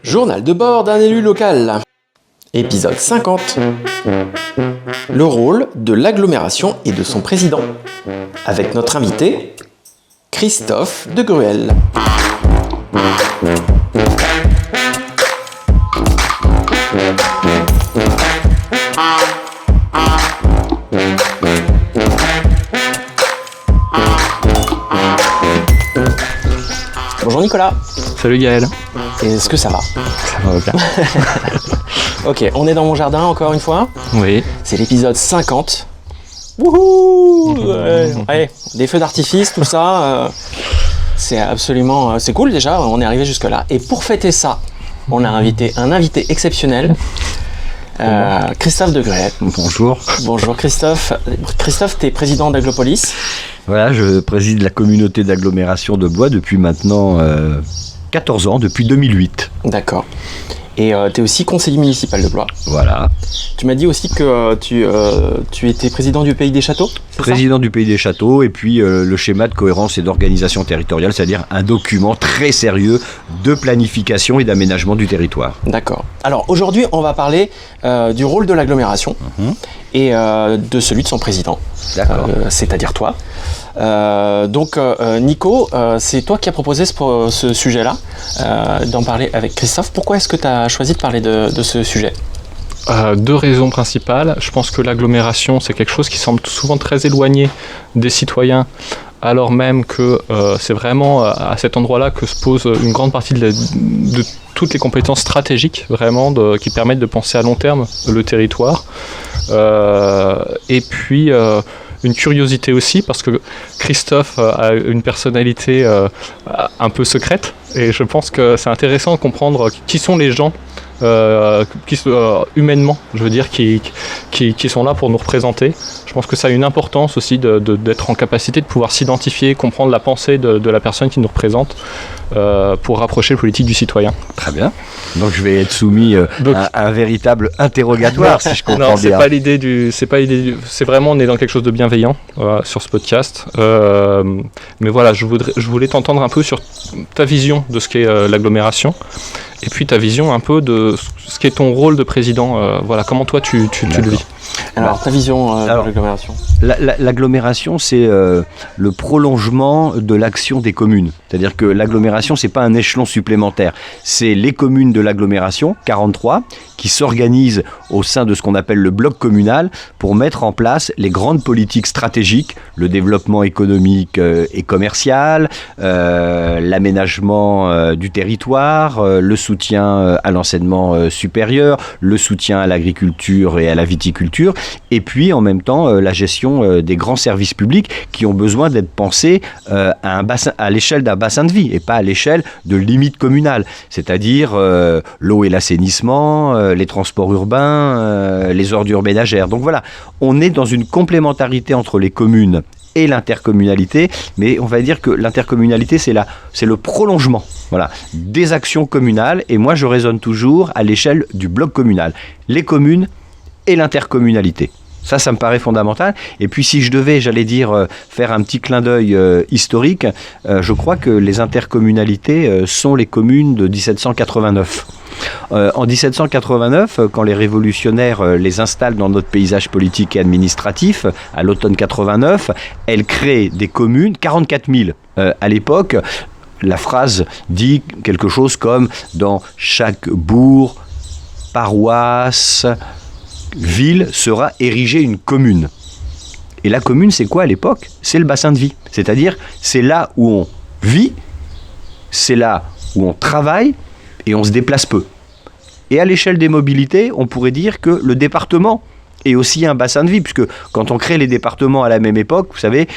Journal de bord d'un élu local. Épisode 50. Le rôle de l'agglomération et de son président. Avec notre invité, Christophe de Gruel. Bonjour Nicolas. Salut Gaël. Est-ce que ça va? Ça va bien. Ok, on est dans mon jardin encore une fois. Oui. C'est l'épisode 50. Wouhou! Ouais, des feux d'artifice, tout ça. C'est absolument... c'est cool déjà, on est arrivé jusque là. Et pour fêter ça, on a invité un invité exceptionnel. Christophe de Gruel. Bonjour. Bonjour Christophe. Christophe, tu es président d'Aglopolis. Voilà, je préside la communauté d'agglomération de Blois depuis maintenant 14 ans, depuis 2008. D'accord. Et tu es aussi conseiller municipal de Blois. Voilà. Tu m'as dit aussi que tu étais président du Pays des Châteaux, c'est Président du Pays des Châteaux, et puis le schéma de cohérence et d'organisation territoriale, c'est-à-dire un document très sérieux de planification et d'aménagement du territoire. D'accord. Alors aujourd'hui, on va parler du rôle de l'agglomération et de celui de son président. D'accord. C'est-à-dire toi. Donc Nico, c'est toi qui as proposé ce sujet-là, d'en parler avec Christophe. Pourquoi est-ce que tu as choisi de parler de ce sujet ? Deux raisons principales. Je pense que l'agglomération, c'est quelque chose qui semble souvent très éloigné des citoyens, alors même que c'est vraiment à cet endroit-là que se pose une grande partie de toutes les compétences stratégiques, vraiment, qui permettent de penser à long terme le territoire. Et puis... une curiosité aussi, parce que Christophe a une personnalité un peu secrète, et je pense que c'est intéressant de comprendre qui sont les gens, humainement, je veux dire, qui sont là pour nous représenter. Je pense que ça a une importance aussi d'être en capacité de pouvoir s'identifier, comprendre la pensée de la personne qui nous représente, pour rapprocher le politique du citoyen. Très bien. Donc je vais être soumis à un véritable interrogatoire, si je comprends non, bien. C'est pas l'idée du. C'est vraiment, on est dans quelque chose de bienveillant sur ce podcast. Mais voilà, je voulais t'entendre un peu sur ta vision de ce qu'est l'agglomération, et puis ta vision un peu de ce qu'est ton rôle de président. Voilà, comment toi tu le vis. Alors, ta vision de l'agglomération. L'agglomération, c'est le prolongement de l'action des communes. C'est-à-dire que l'agglomération, c'est pas un échelon supplémentaire. C'est les communes de l'agglomération, 43, qui s'organisent au sein de ce qu'on appelle le bloc communal pour mettre en place les grandes politiques stratégiques, le développement économique et commercial, l'aménagement du territoire, le soutien à l'enseignement supérieur, le soutien à l'agriculture et à la viticulture, et puis en même temps la gestion des grands services publics qui ont besoin d'être pensés à l'échelle d'un bassin de vie et pas à l'échelle de limites communales, c'est-à-dire l'eau et l'assainissement, les transports urbains, les ordures ménagères. Donc voilà, on est dans une complémentarité entre les communes et l'intercommunalité, mais on va dire que l'intercommunalité, c'est le prolongement, voilà, des actions communales, et moi je raisonne toujours à l'échelle du bloc communal. Les communes et l'intercommunalité. Ça me paraît fondamental. Et puis si je devais, faire un petit clin d'œil historique, je crois que les intercommunalités sont les communes de 1789. En 1789, quand les révolutionnaires les installent dans notre paysage politique et administratif, à l'automne 89, elles créent des communes, 44 000 à l'époque. La phrase dit quelque chose comme « dans chaque bourg, paroisse, ville sera érigée une commune ». Et la commune, c'est quoi à l'époque ? C'est le bassin de vie. C'est-à-dire, c'est là où on vit, c'est là où on travaille et on se déplace peu. Et à l'échelle des mobilités, on pourrait dire que le département est aussi un bassin de vie, puisque quand on crée les départements à la même époque, vous savez,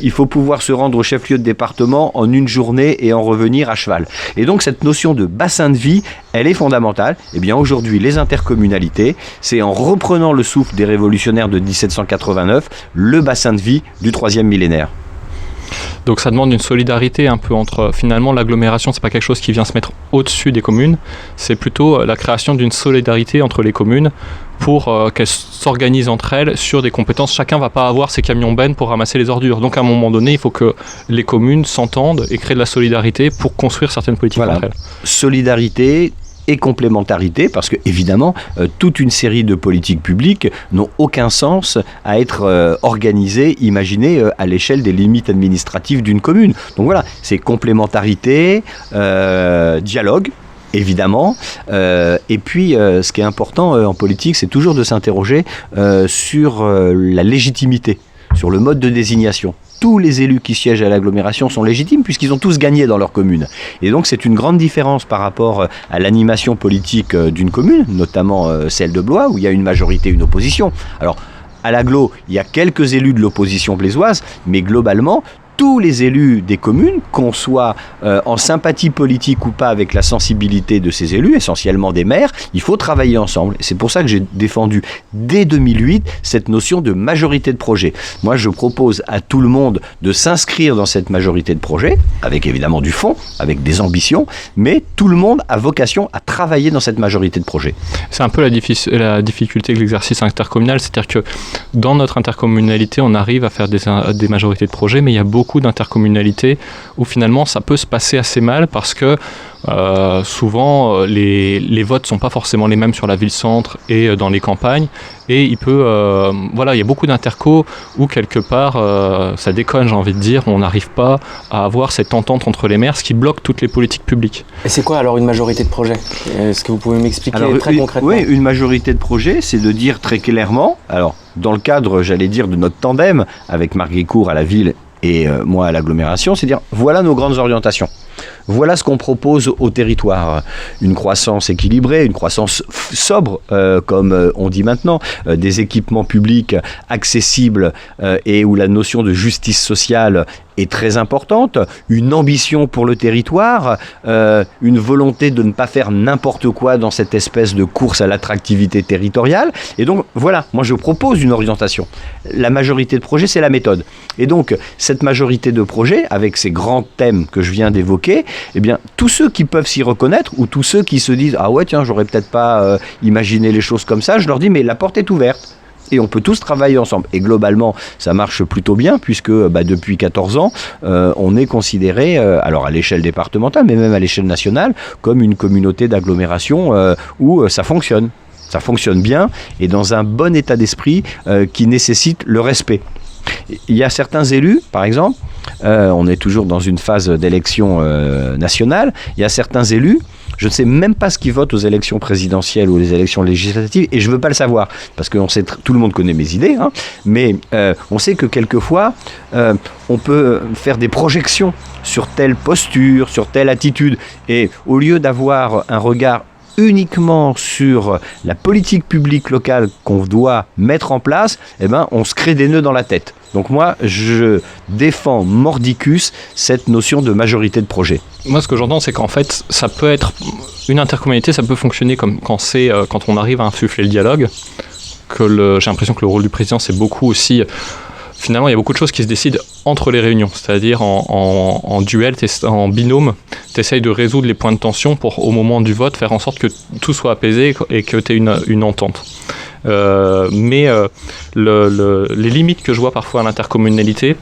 il faut pouvoir se rendre au chef-lieu de département en une journée et en revenir à cheval. Et donc cette notion de bassin de vie, elle est fondamentale. Et bien aujourd'hui, les intercommunalités, c'est en reprenant le souffle des révolutionnaires de 1789, le bassin de vie du 3e millénaire. Donc ça demande une solidarité un peu entre, finalement l'agglomération c'est pas quelque chose qui vient se mettre au-dessus des communes, c'est plutôt la création d'une solidarité entre les communes pour qu'elles s'organisent entre elles sur des compétences. Chacun va pas avoir ses camions bennes pour ramasser les ordures. Donc à un moment donné, il faut que les communes s'entendent et créent de la solidarité pour construire certaines politiques entre elles. Solidarité et complémentarité, parce que évidemment, toute une série de politiques publiques n'ont aucun sens à être organisées, imaginées à l'échelle des limites administratives d'une commune. Donc voilà, c'est complémentarité, dialogue, évidemment. Et puis, ce qui est important en politique, c'est toujours de s'interroger sur la légitimité, sur le mode de désignation. Tous les élus qui siègent à l'agglomération sont légitimes puisqu'ils ont tous gagné dans leur commune. Et donc c'est une grande différence par rapport à l'animation politique d'une commune, notamment celle de Blois, où il y a une majorité et une opposition. Alors, à l'agglo, il y a quelques élus de l'opposition blésoise, mais globalement, tous les élus des communes, qu'on soit en sympathie politique ou pas avec la sensibilité de ces élus, essentiellement des maires, il faut travailler ensemble. Et c'est pour ça que j'ai défendu dès 2008 cette notion de majorité de projet. Moi, je propose à tout le monde de s'inscrire dans cette majorité de projet, avec évidemment du fond, avec des ambitions, mais tout le monde a vocation à travailler dans cette majorité de projet. C'est un peu la difficulté de l'exercice intercommunal, c'est-à-dire que dans notre intercommunalité, on arrive à faire des majorités de projet, mais il y a beaucoup d'intercommunalités où finalement ça peut se passer assez mal parce que souvent les votes sont pas forcément les mêmes sur la ville-centre et dans les campagnes et il y a beaucoup d'intercos où quelque part ça déconne, j'ai envie de dire, on n'arrive pas à avoir cette entente entre les maires, ce qui bloque toutes les politiques publiques. Et c'est quoi alors une majorité de projet ? Est-ce que vous pouvez m'expliquer très concrètement ? Oui, une majorité de projet, c'est de dire très clairement, alors dans le cadre, j'allais dire, de notre tandem avec Marc Guécourt à la ville et moi à l'agglomération, c'est dire voilà nos grandes orientations. Voilà ce qu'on propose au territoire. Une croissance équilibrée, une croissance sobre, comme on dit maintenant, des équipements publics accessibles et où la notion de justice sociale est très importante, une ambition pour le territoire, une volonté de ne pas faire n'importe quoi dans cette espèce de course à l'attractivité territoriale. Et donc, voilà, moi je propose une orientation. La majorité de projets, c'est la méthode. Et donc, cette majorité de projets, avec ces grands thèmes que je viens d'évoquer, eh bien, tous ceux qui peuvent s'y reconnaître, ou tous ceux qui se disent « Ah ouais, tiens, j'aurais peut-être pas imaginé les choses comme ça », je leur dis « Mais la porte est ouverte ». Et on peut tous travailler ensemble. Et globalement, ça marche plutôt bien, puisque depuis 14 ans, on est considéré, alors à l'échelle départementale, mais même à l'échelle nationale, comme une communauté d'agglomération où ça fonctionne. Ça fonctionne bien et dans un bon état d'esprit qui nécessite le respect. Il y a certains élus, par exemple, on est toujours dans une phase d'élection nationale, il y a certains élus, je ne sais même pas ce qu'ils votent aux élections présidentielles ou aux élections législatives, et je ne veux pas le savoir, parce que tout le monde connaît mes idées, hein, mais on sait que quelquefois, on peut faire des projections sur telle posture, sur telle attitude, et au lieu d'avoir un regard uniquement sur la politique publique locale qu'on doit mettre en place, on se crée des nœuds dans la tête. Donc moi, je défends mordicus cette notion de majorité de projet. Moi, ce que j'entends, c'est qu'en fait, ça peut être une intercommunalité, ça peut fonctionner comme quand on arrive à insuffler le dialogue. J'ai l'impression que le rôle du président, c'est beaucoup aussi. Finalement, il y a beaucoup de choses qui se décident entre les réunions, c'est-à-dire en duel, en binôme. Tu essayes de résoudre les points de tension pour, au moment du vote, faire en sorte que tout soit apaisé et que tu aies une entente. Mais les limites que je vois parfois à l'intercommunalité,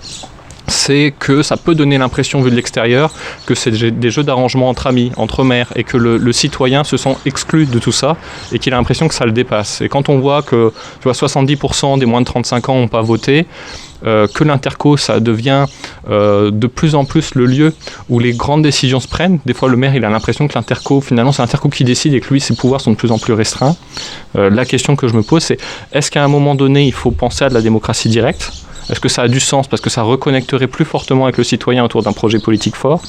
c'est que ça peut donner l'impression, vu de l'extérieur, que c'est des jeux d'arrangement entre amis, entre maires, et que le citoyen se sent exclu de tout ça, et qu'il a l'impression que ça le dépasse. Et quand on voit que 70% des moins de 35 ans n'ont pas voté, que l'interco, ça devient de plus en plus le lieu où les grandes décisions se prennent. Des fois, le maire, il a l'impression que l'interco, finalement, c'est l'interco qui décide et que lui, ses pouvoirs sont de plus en plus restreints. La question que je me pose, c'est est-ce qu'à un moment donné, il faut penser à de la démocratie directe ? Est-ce que ça a du sens parce que ça reconnecterait plus fortement avec le citoyen autour d'un projet politique fort ?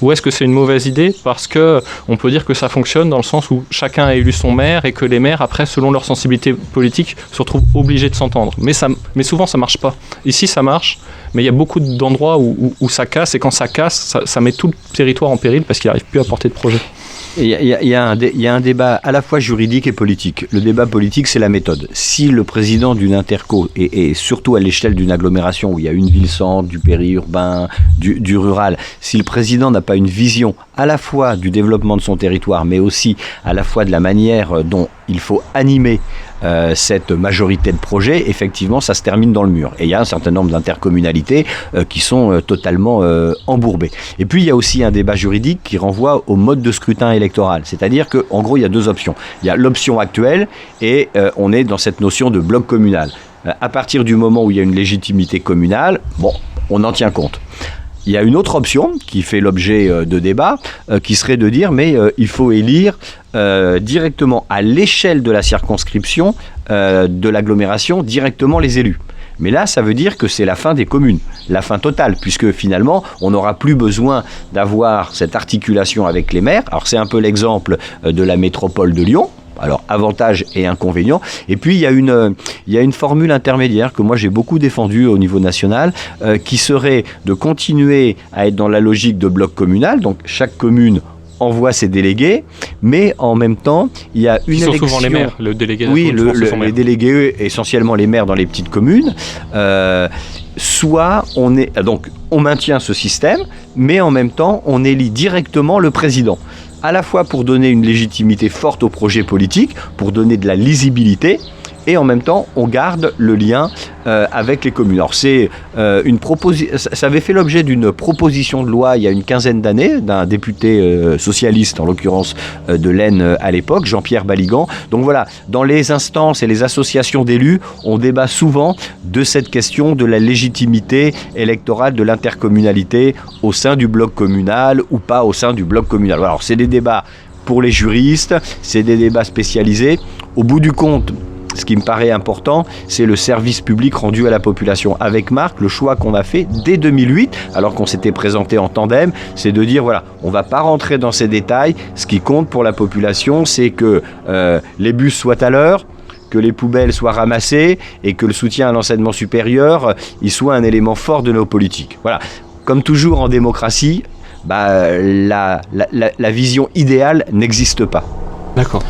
Ou est-ce que c'est une mauvaise idée parce qu'on peut dire que ça fonctionne dans le sens où chacun a élu son maire et que les maires, après, selon leur sensibilité politique, se retrouvent obligés de s'entendre. Mais souvent, ça ne marche pas. Ici, ça marche, mais il y a beaucoup d'endroits où ça casse, et quand ça casse, ça met tout le territoire en péril parce qu'il n'arrive plus à porter de projet. Il y a un débat à la fois juridique et politique. Le débat politique, c'est la méthode. Si le président d'une interco, et surtout à l'échelle d'une agglomération où il y a une ville-centre, du périurbain, du rural, si le président n'a pas une vision à la fois du développement de son territoire, mais aussi à la fois de la manière dont il faut animer cette majorité de projets, effectivement, ça se termine dans le mur. Et il y a un certain nombre d'intercommunalités qui sont totalement embourbées. Et puis, il y a aussi un débat juridique qui renvoie au mode de scrutin électoral. C'est-à-dire qu'en gros, il y a deux options. Il y a l'option actuelle et on est dans cette notion de bloc communal. À partir du moment où il y a une légitimité communale, bon, on en tient compte. Il y a une autre option qui fait l'objet de débats, qui serait de dire mais il faut élire directement à l'échelle de la circonscription de l'agglomération directement les élus. Mais là, ça veut dire que c'est la fin des communes, la fin totale, puisque finalement, on n'aura plus besoin d'avoir cette articulation avec les maires. Alors c'est un peu l'exemple de la métropole de Lyon. Alors, avantages et inconvénients. Et puis, il y a une formule intermédiaire que moi, j'ai beaucoup défendue au niveau national, qui serait de continuer à être dans la logique de bloc communal. Donc, chaque commune envoie ses délégués, mais en même temps, il y a une élection... Ils sont souvent les maires, le délégué. Oui, les délégués, essentiellement les maires dans les petites communes. Soit on maintient ce système, mais en même temps, on élit directement le président. À la fois pour donner une légitimité forte au projet politique, pour donner de la lisibilité, et en même temps, on garde le lien avec les communes. Alors, c'est une proposition. Ça avait fait l'objet d'une proposition de loi il y a une quinzaine d'années d'un député socialiste, en l'occurrence de l'Aisne à l'époque, Jean-Pierre Baligan. Donc voilà, dans les instances et les associations d'élus, on débat souvent de cette question de la légitimité électorale de l'intercommunalité au sein du bloc communal ou pas au sein du bloc communal. Alors, c'est des débats pour les juristes, c'est des débats spécialisés. Au bout du compte, ce qui me paraît important, c'est le service public rendu à la population. Avec Marc, le choix qu'on a fait dès 2008, alors qu'on s'était présenté en tandem, c'est de dire, voilà, on ne va pas rentrer dans ces détails. Ce qui compte pour la population, c'est que les bus soient à l'heure, que les poubelles soient ramassées et que le soutien à l'enseignement supérieur, il soit un élément fort de nos politiques. Voilà. Comme toujours en démocratie, la vision idéale n'existe pas. D'accord.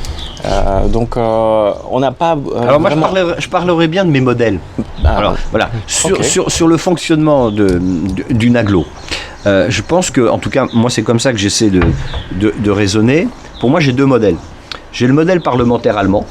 Donc on n'a pas alors moi vraiment... je parlerai bien de mes modèles. Alors voilà, sur le fonctionnement d'une agglo, je pense que, en tout cas moi c'est comme ça que j'essaie de raisonner. Pour moi j'ai deux modèles. J'ai le modèle parlementaire allemand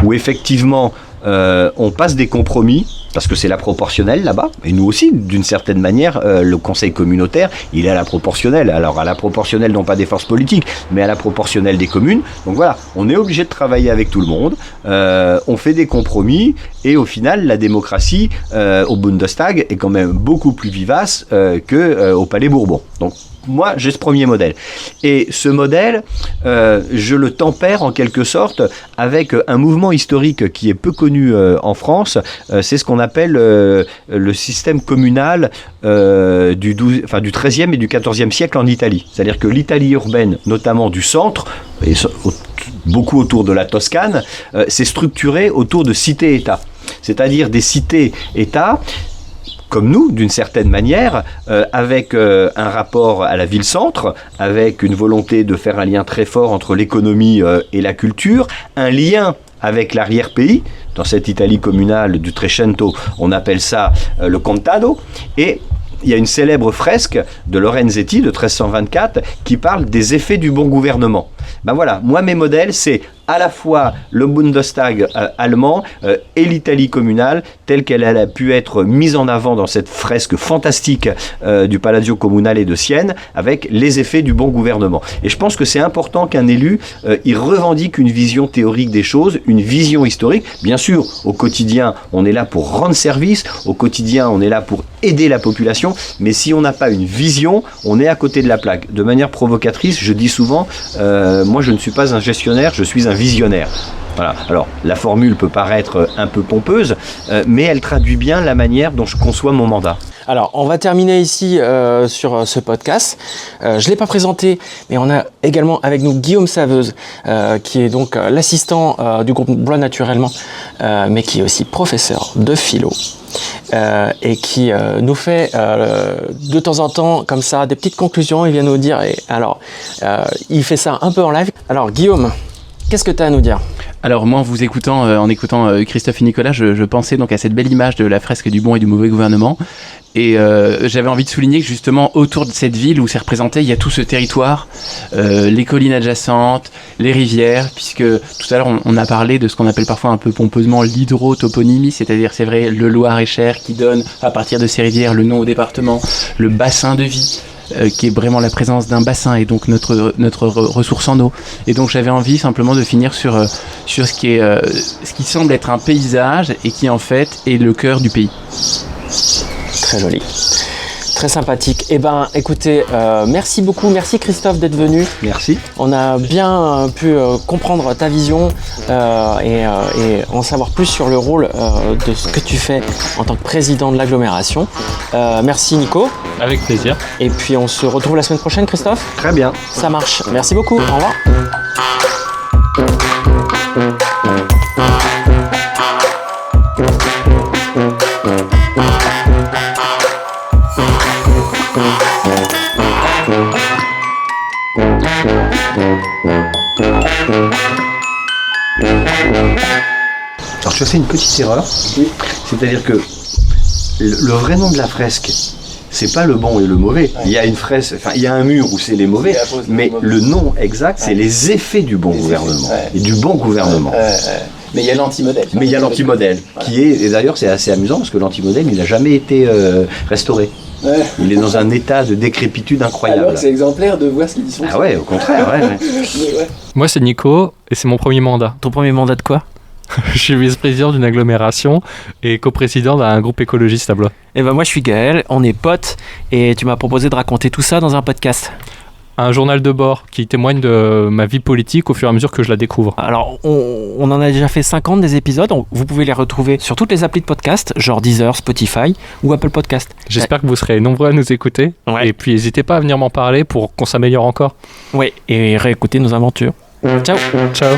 où effectivement on passe des compromis parce que c'est la proportionnelle là-bas, et nous aussi, d'une certaine manière, le conseil communautaire, il est à la proportionnelle. Alors à la proportionnelle, non pas des forces politiques, mais à la proportionnelle des communes. Donc voilà, on est obligé de travailler avec tout le monde, on fait des compromis, et au final, la démocratie au Bundestag est quand même beaucoup plus vivace qu'au Palais Bourbon. Donc moi, j'ai ce premier modèle. Et ce modèle, je le tempère en quelque sorte avec un mouvement historique qui est peu connu en France. C'est ce qu'on appelle le système communal du XIIIe et du XIVe siècle en Italie. C'est-à-dire que l'Italie urbaine, notamment du centre, et beaucoup autour de la Toscane, s'est structurée autour de cités-États. C'est-à-dire des cités-États comme nous, d'une certaine manière, avec un rapport à la ville-centre, avec une volonté de faire un lien très fort entre l'économie et la culture, un lien avec l'arrière-pays. Dans cette Italie communale du Trecento, on appelle ça le contado, et il y a une célèbre fresque de Lorenzetti de 1324 qui parle des effets du bon gouvernement. Ben voilà, moi mes modèles, c'est à la fois le Bundestag allemand et l'Italie communale telle qu'elle a pu être mise en avant dans cette fresque fantastique du Palazzo Comunale de Sienne avec les effets du bon gouvernement. Et je pense que c'est important qu'un élu il revendique une vision théorique des choses, une vision historique. Bien sûr, au quotidien, on est là pour rendre service, au quotidien, on est là pour aider la population, mais si on n'a pas une vision, on est à côté de la plaque. De manière provocatrice, je dis souvent, moi je ne suis pas un gestionnaire, je suis un visionnaire. Voilà. Alors, la formule peut paraître un peu pompeuse, mais elle traduit bien la manière dont je conçois mon mandat. Alors, on va terminer ici sur ce podcast. Je ne l'ai pas présenté, mais on a également avec nous Guillaume Saveuse, qui est donc l'assistant du groupe Blois Naturellement, mais qui est aussi professeur de philo. Et qui nous fait de temps en temps comme ça des petites conclusions. Il vient nous dire, il fait ça un peu en live. Alors Guillaume, qu'est-ce que tu as à nous dire? Alors moi, en écoutant Christophe et Nicolas, je pensais donc à cette belle image de la fresque du bon et du mauvais gouvernement. Et j'avais envie de souligner que justement autour de cette ville où c'est représenté, il y a tout ce territoire, les collines adjacentes, les rivières, puisque tout à l'heure on a parlé de ce qu'on appelle parfois un peu pompeusement l'hydrotoponymie, c'est-à-dire c'est vrai le Loir-et-Cher qui donne à partir de ces rivières le nom au département, le bassin de vie. Qui est vraiment la présence d'un bassin et donc notre ressource en eau. Et donc j'avais envie simplement de finir sur ce qui semble être un paysage et qui en fait est le cœur du pays. Très joli. Très sympathique. Eh ben, écoutez, merci beaucoup. Merci Christophe d'être venu. Merci. On a bien pu comprendre ta vision et en savoir plus sur le rôle de ce que tu fais en tant que président de l'agglomération. Merci Nico. Avec plaisir. Et puis on se retrouve la semaine prochaine, Christophe. Très bien. Ça marche. Merci beaucoup. Au revoir. Alors tu as fait une petite erreur. Oui. C'est-à-dire que le vrai nom de la fresque, c'est pas le bon et le mauvais. Il y a une fresque, il y a un mur où c'est les mauvais, mais le nom exact, c'est les effets du bon gouvernement et du bon gouvernement. Mais il y a l'antimodèle. Mais il y a l'antimodèle, qui est, et d'ailleurs c'est assez amusant parce que l'antimodèle, il n'a jamais été restauré. Ouais. Il est dans un état de décrépitude incroyable. Alors que c'est exemplaire de voir ce qu'ils disent. Ah ouais, au contraire. Ouais. Moi, c'est Nico et c'est mon premier mandat. Ton premier mandat de quoi? Je suis vice-président d'une agglomération et coprésident d'un groupe écologiste à Blois. Eh ben moi je suis Gaël, on est potes et tu m'as proposé de raconter tout ça dans un podcast. Un journal de bord qui témoigne de ma vie politique au fur et à mesure que je la découvre. Alors, on en a déjà fait 50 des épisodes. Vous pouvez les retrouver sur toutes les applis de podcast, genre Deezer, Spotify ou Apple Podcast. J'espère que vous serez nombreux à nous écouter. Ouais. Et puis, n'hésitez pas à venir m'en parler pour qu'on s'améliore encore. Oui, et réécouter nos aventures. Ciao. Ciao.